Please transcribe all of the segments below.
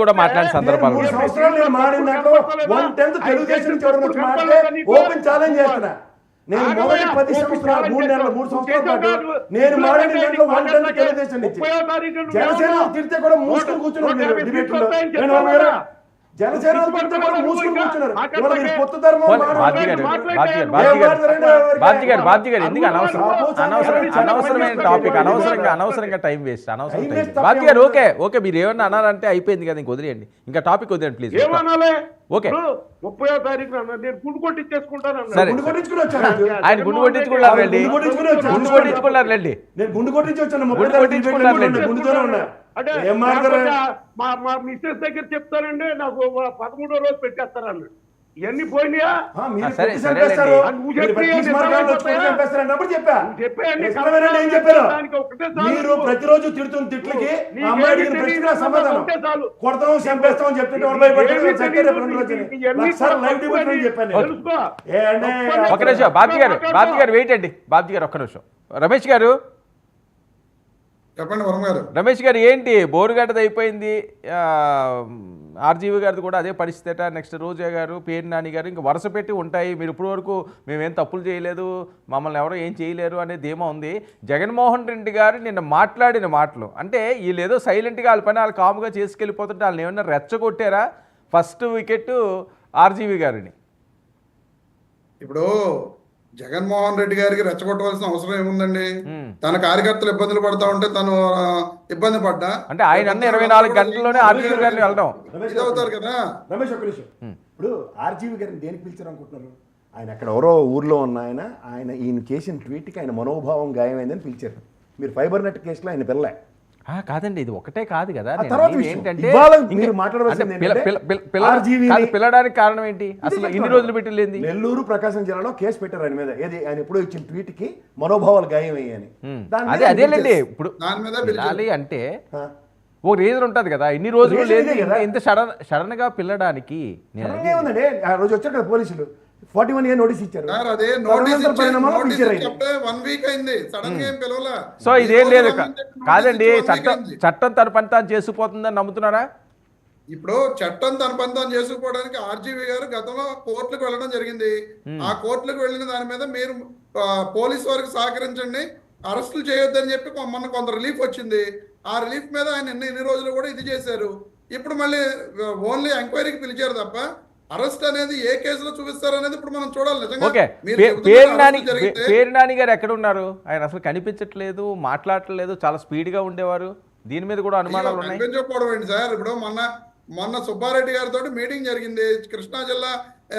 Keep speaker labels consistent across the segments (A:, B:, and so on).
A: కూడా మాట్లాడిన సందర్భాలు
B: 3 సంవత్సరాలు నేను మాడిన దాంట్లో 1/10 తెలుగుదేశం నుంచి ఎవరైనా వచ్చి మాట్లాడితే ఓపెన్ ఛాలెంజ్ చేస్తున్నా. నేను మొదటి 10 సంవత్సరాలు 3 నెలలు 3 సంవత్సరాల పాటు నేను మాడిన దాంట్లో 1/10 తెలుగుదేశం నుంచి జనసేన తిడితే కూడా మూసుకొని కూర్చున్నారు డిబేట్ లో. జనసేన తిడితే కూడా మూసుకొని కూర్చున్నారు. ఇవాళ మీరు పొత్తు ధర్మం
A: బాధ్య గారు ఎందుకు అనవసరమైన టాపిక్ అనవసరంగా టైం వేస్ట్ బాధ్య గారు ఓకే మీరు ఏమన్నా అన్నారంటే అయిపోయింది కదా, ఇంక వదిలేయండి, ఇంకా టాపిక్ వదిలేండి ప్లీజ్. ఓకే
C: 30వ తారీఖున నేను గుండు కొట్టించేసుకుంటాను.
B: గుండు కొట్టించుకుని వచ్చాను.
A: ఆయన గుండు కొట్టించుకున్నారండి.
B: నేను గుండు కొట్టించి వచ్చాను. గుండుతోనే ఉన్నా.
C: అంటే మా మిస్సెస్ దగ్గర చెప్తానండి, నాకు 13వ రోజు పెట్టేస్తారన్న. ఇవన్నీ పోయినాయా?
B: మీరు ప్రతిరోజు తిడుతున్న తిట్లకి సమాధానం కొడతాం చంపేస్తాం అని చెప్తుంటే
A: ఒక నిమిషం బాబ్జీ గారు వెయిట్ అండి. బాబ్జీ గారు ఒక్క నిమిషం. రమేష్ గారు
D: చెప్పండి వర్మ గారు.
A: రమేష్ గారు ఏంటి బోరుగడ్డది అయిపోయింది, ఆర్జీవి గారిది కూడా అదే పరిస్థితి. నెక్స్ట్ రోజా గారు, పేరు నాని గారు ఇంకా వరుస పెట్టి ఉంటాయి. మీరు ఇప్పటి వరకు మేమేం తప్పులు చేయలేదు, మమ్మల్ని ఎవరో ఏం చేయలేరు అనేది ధీమా ఉంది. జగన్మోహన్ రెడ్డి గారు నిన్న మాట్లాడిన మాటలు అంటే వీళ్ళు ఏదో సైలెంట్గా వాళ్ళ పని వాళ్ళు కాముగా చేసుకెళ్ళిపోతుంటే వాళ్ళని ఏమన్నా రెచ్చగొట్టారా? ఫస్ట్ వికెట్ ఆర్జీవి గారిని.
D: ఇప్పుడు జగన్మోహన్ రెడ్డి గారికి రెచ్చగొట్టవలసిన అవసరం ఏముందండి? తన కార్యకర్తలు ఇబ్బందులు పడతా ఉంటే తను ఇబ్బంది పడ్డా
A: అంటే ఆయన అన్న 24 గంటల్లోనే ఆర్జీవి గారిని వెళ్ళడం
D: అవుతారు కదా.
B: రమేష్ ఒక్క నిమిషం. ఇప్పుడు ఆర్జీవి గారిని దేనికి పిలిచారు అనుకుంటున్నారు? ఆయన అక్కడ ఎవరో ఊర్లో ఉన్న ఆయన ఈయన చేసిన ట్వీట్కి ఆయన మనోభావం గాయమైందని పిలిచారు. మీరు ఫైబర్ నెట్ కేసులో ఆయన పిల్లలే
A: కాదండి, ఇది ఒకటే కాదు కదా.
B: ఏంటంటే
A: పిల్లడానికి కారణం ఏంటి? అసలు ఇన్ని రోజులు పెట్టలేదు.
B: నెల్లూరు ప్రకాశం జిల్లాలో కేసు పెట్టారు ఆయన మీద. ఏది ఆయన ఎప్పుడో ఇచ్చిన ట్వీట్ కి మనోభావాలు గాయమయ్యాని.
A: అదేలేండి. ఇప్పుడు అంటే ఓ రీజన్ ఉంటది కదా, ఇన్ని రోజులు లేదు ఇంత సడన్ గా పిల్లడానికి.
B: ఏముందండి, ఆ రోజు వచ్చారు కదా పోలీసులు 41 year నోటీస్ ఇచ్చారు.
A: సో ఇదేం లేదు కాదండి, చట్టం తన పని తాను చేసుకుపోతుందని నమ్ముతున్నారా?
D: ఇప్పుడు చట్టం తన పని తాను చేసుకుపోవడానికి ఆర్జీవి గారు గతంలో కోర్టులకు వెళ్ళడం జరిగింది. ఆ కోర్టులకు వెళ్ళిన దాని మీద మీరు పోలీసు వారికి సహకరించండి, అరెస్టులు చేయొద్దని చెప్పి మొన్న కొంత రిలీఫ్ వచ్చింది. ఆ రిలీఫ్ మీద ఆయన ఇన్ని రోజులు కూడా ఇది చేశారు. ఇప్పుడు మళ్ళీ ఓన్లీ ఎంక్వైరీకి పిలిచారు తప్ప అరెస్ట్ అనేది ఏ కేసులో చూపిస్తారు అనేది ఇప్పుడు మనం చూడాలి.
A: పేరు నాని గారు ఎక్కడ ఉన్నారు? ఆయన అసలు కనిపించట్లేదు, మాట్లాడట్లేదు, చాలా స్పీడ్ గా ఉండేవారు. దీని మీద కూడా అనుమానాలు ఉన్నాయి.
D: కనిపించకపోవడం ఏంటి సార్? ఇప్పుడు మొన్న సుబ్బారెడ్డి గారితో మీటింగ్ జరిగింది. కృష్ణా జిల్లా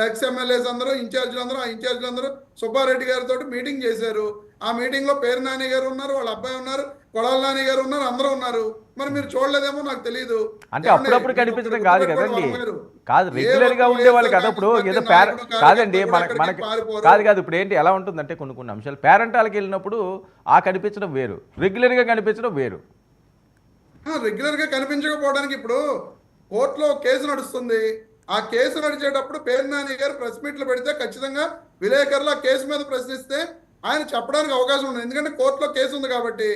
D: ఎక్స్ఎమ్మెల్యేస్ అందరూ ఇన్ఛార్జీలందరూ సుబ్బారెడ్డి గారితో మీటింగ్ చేశారు. ఆ మీటింగ్ లో పేరు నాని గారు ఉన్నారు, వాళ్ళ అబ్బాయి ఉన్నారు, కొడాల నాని గారు ఉన్నారు, అందరూ ఉన్నారు. మరి మీరు చూడలేదేమో నాకు తెలియదు.
A: అంటే అప్పుడప్పుడు కనిపించడం కాదు కదండి, కాదు రెగ్యులర్ గా ఉండేవాళ్ళు కదా. ఇప్పుడు ఏదో కాదండి మనకి కాదు. ఇప్పుడు ఏంటి ఎలా ఉంటుందంటే కొన్ని అంశాలు పేరెంటాలకి వెళ్ళినప్పుడు ఆ కనిపించడం వేరు, రెగ్యులర్ గా కనిపించడం వేరు.
D: రెగ్యులర్ గా కనిపించకపోవడానికి ఇప్పుడు కోర్టులో కేసు నడుస్తుంది. ఆ కేసు నడిచేటప్పుడు పేరు నాని గారు ప్రెస్ మీట్లు పెడితే ఖచ్చితంగా విలేకరులు ఆ కేసు మీద ప్రశ్నిస్తే ఆయన చెప్పడానికి అవకాశం ఉంది. ఎందుకంటే కోర్టులో కేసు ఉంది కాబట్టి.